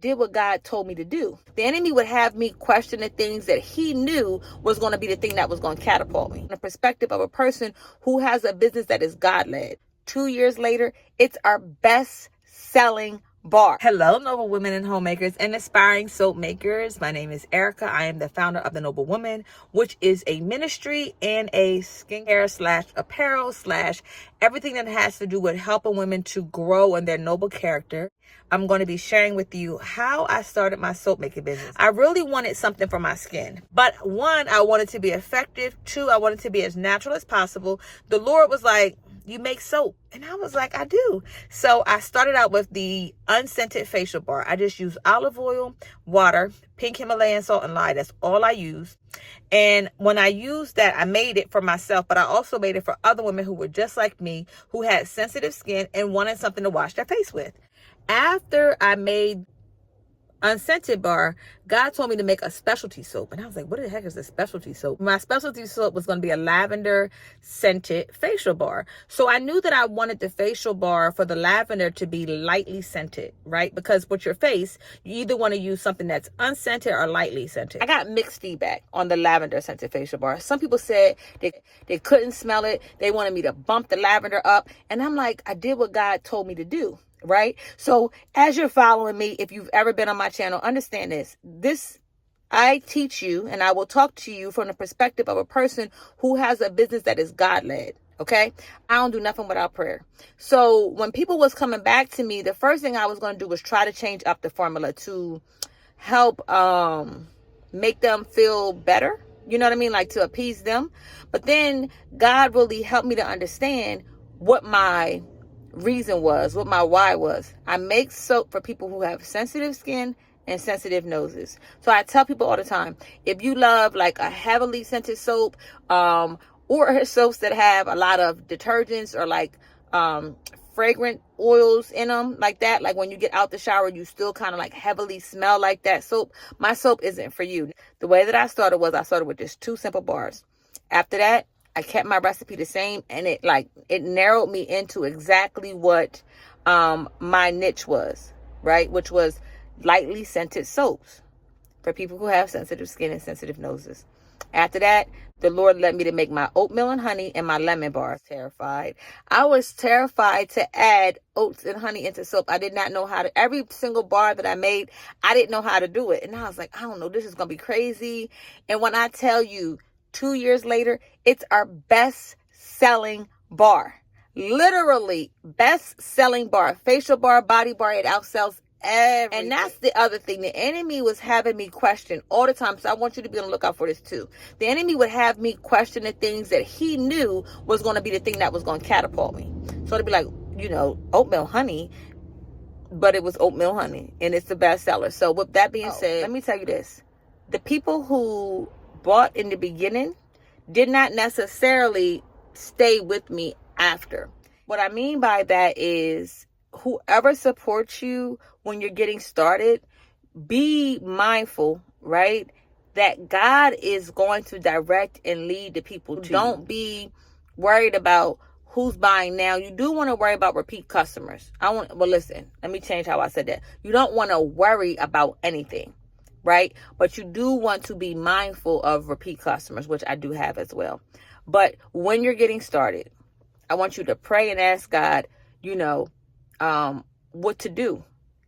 did what God told me to do. The enemy would have me question the things that he knew was going to be the thing that was going to catapult me. From the perspective of a person who has a business that is God-led. 2 years later, it's our best-selling bar. Hello, Noble Women and Homemakers and aspiring soap makers. My name is Erica. I am the founder of The Noble Woman, which is a ministry and a skincare slash apparel slash everything that has to do with helping women to grow in their noble character. I'm going to be sharing with you how I started my soap making business. I really wanted something for my skin, but one, I wanted to be effective. Two, I wanted to be as natural as possible. The Lord was like, you make soap. And I was like, I do. So I started out with the unscented facial bar. I just use olive oil, water, pink Himalayan salt, and lye. That's all I use. And when I used that, I made it for myself, but I also made it for other women who were just like me, who had sensitive skin and wanted something to wash their face with. After I made unscented bar, God told me to make a specialty soap. And I was like, what the heck is a specialty soap? My specialty soap was going to be a lavender scented facial bar. So I knew that I wanted the facial bar for the lavender to be lightly scented, right? Because with your face, you either want to use something that's unscented or lightly scented. I got mixed feedback on the lavender scented facial bar. Some people said they couldn't smell it. They wanted me to bump the lavender up. And I'm like, I did what God told me to do. Right? So as you're following me, if you've ever been on my channel, understand this, I teach you and I will talk to you from the perspective of a person who has a business that is God-led. Okay. I don't do nothing without prayer. So when people was coming back to me, the first thing I was going to do was try to change up the formula to help, make them feel better. You know what I mean? Like to appease them. But then God really helped me to understand what my reason was, what my why was. I make soap for people who have sensitive skin and sensitive noses. So I tell people all the time, if you love like a heavily scented soap, or soaps that have a lot of detergents or like fragrant oils in them like that, like when you get out the shower you still kind of like heavily smell like that soap, my soap isn't for you. The way that I started was I started with just 2 simple bars. After that, I kept my recipe the same, and it narrowed me into exactly what my niche was, right? Which was lightly scented soaps for people who have sensitive skin and sensitive noses. After that, the Lord led me to make my oatmeal and honey and my lemon bars. Terrified. I was terrified to add oats and honey into soap. I did not know how to. Every single bar that I made, I didn't know how to do it. And I was like, I don't know, this is going to be crazy. And when I tell you, 2 years later, it's our best-selling bar. Literally, best-selling bar. Facial bar, body bar, it outsells everything. And that's the other thing. The enemy was having me question all the time. So I want you to be on the lookout for this too. The enemy would have me question the things that he knew was going to be the thing that was going to catapult me. So it'd be like, oatmeal honey, but it was oatmeal honey, and it's the best seller. So with that being said, let me tell you this. The people who bought in the beginning did not necessarily stay with me after. What I mean by that is whoever supports you when you're getting started, be mindful, right? That God is going to direct and lead the people to you. Don't be worried about who's buying now. You do want to worry about repeat customers. Listen, let me change how I said that. You don't want to worry about anything. Right? But you do want to be mindful of repeat customers, which I do have as well. But when you're getting started, I want you to pray and ask God, what to do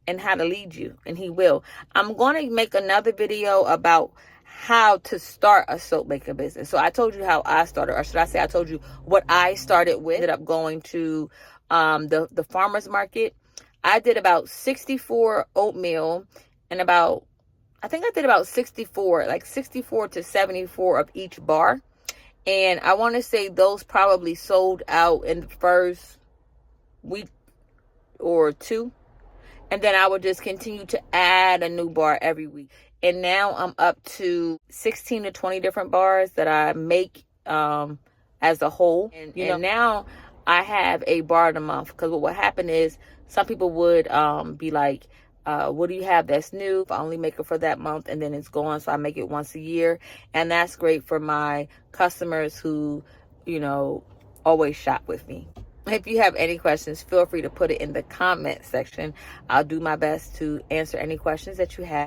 and how to lead you, and he will. I'm going to make another video about how to start a soap making business. So I told you how I started, or should I say I told you what I started with. Ended up going to the farmer's market. I did about 64 oatmeal and I think I did about 64 to 74 of each bar. And I want to say those probably sold out in the first week or 2. And then I would just continue to add a new bar every week. And now I'm up to 16 to 20 different bars that I make as a whole. And now I have a bar in a month. Because what happened is some people would be like, what do you have that's new? I only make it for that month and then it's gone. So I make it once a year. And that's great for my customers who, always shop with me. If you have any questions, feel free to put it in the comment section. I'll do my best to answer any questions that you have.